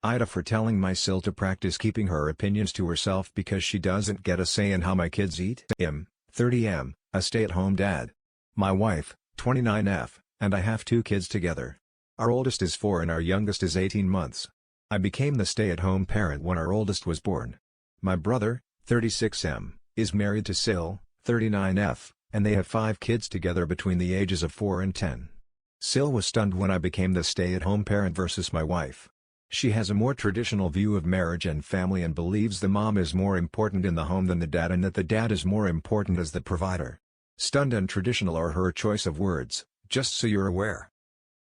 AITA for telling my SIL to practice keeping her opinions to herself because she doesn't get a say in how my kids eat. 30 a stay-at-home dad. My wife, 29F, and I have 2 kids together. Our oldest is 4 and our youngest is 18 months. I became the stay-at-home parent when our oldest was born. My brother, 36M, is married to SIL, 39F, and they have 5 kids together between the ages of 4 and 10. SIL was stunned when I became the stay-at-home parent versus my wife. She has a more traditional view of marriage and family and believes the mom is more important in the home than the dad and that the dad is more important as the provider. Stunned and traditional are her choice of words, just so you're aware.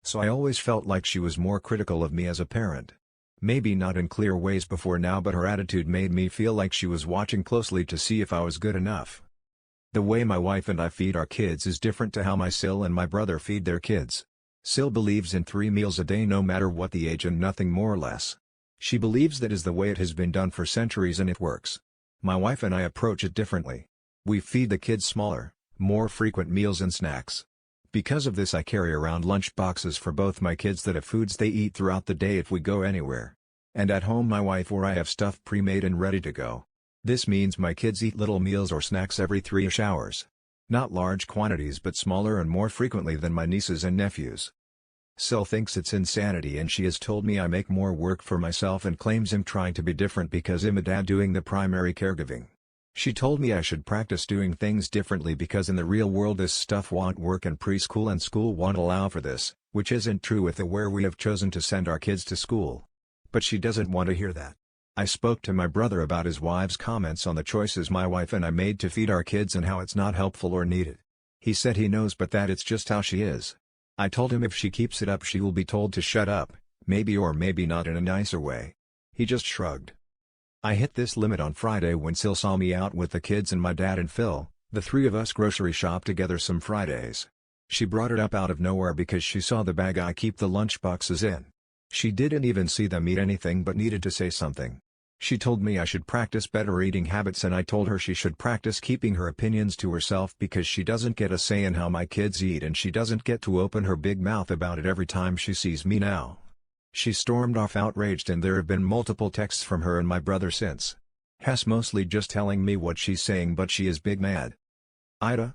So I always felt like she was more critical of me as a parent. Maybe not in clear ways before now, but her attitude made me feel like she was watching closely to see if I was good enough. The way my wife and I feed our kids is different to how my SIL and my brother feed their kids. SIL believes in 3 meals a day no matter what the age and nothing more or less. She believes that is the way it has been done for centuries and it works. My wife and I approach it differently. We feed the kids smaller, more frequent meals and snacks. Because of this I carry around lunch boxes for both my kids that have foods they eat throughout the day if we go anywhere. And at home my wife or I have stuff pre-made and ready to go. This means my kids eat little meals or snacks every 3-ish hours. Not large quantities but smaller and more frequently than my nieces and nephews. SIL thinks it's insanity and she has told me I make more work for myself and claims I'm trying to be different because I'm a dad doing the primary caregiving. She told me I should practice doing things differently because in the real world this stuff won't work and preschool and school won't allow for this, which isn't true with the where we have chosen to send our kids to school. But she doesn't want to hear that. I spoke to my brother about his wife's comments on the choices my wife and I made to feed our kids and how it's not helpful or needed. He said he knows but that it's just how she is. I told him if she keeps it up she will be told to shut up, maybe or maybe not in a nicer way. He just shrugged. I hit this limit on Friday when SIL saw me out with the kids and my dad and Phil, the 3 of us grocery shop together some Fridays. She brought it up out of nowhere because she saw the bag I keep the lunch boxes in. She didn't even see them eat anything but needed to say something. She told me I should practice better eating habits and I told her she should practice keeping her opinions to herself because she doesn't get a say in how my kids eat and she doesn't get to open her big mouth about it every time she sees me now. She stormed off outraged and there have been multiple texts from her and my brother since. Hess mostly just telling me what she's saying but she is big mad. AITA.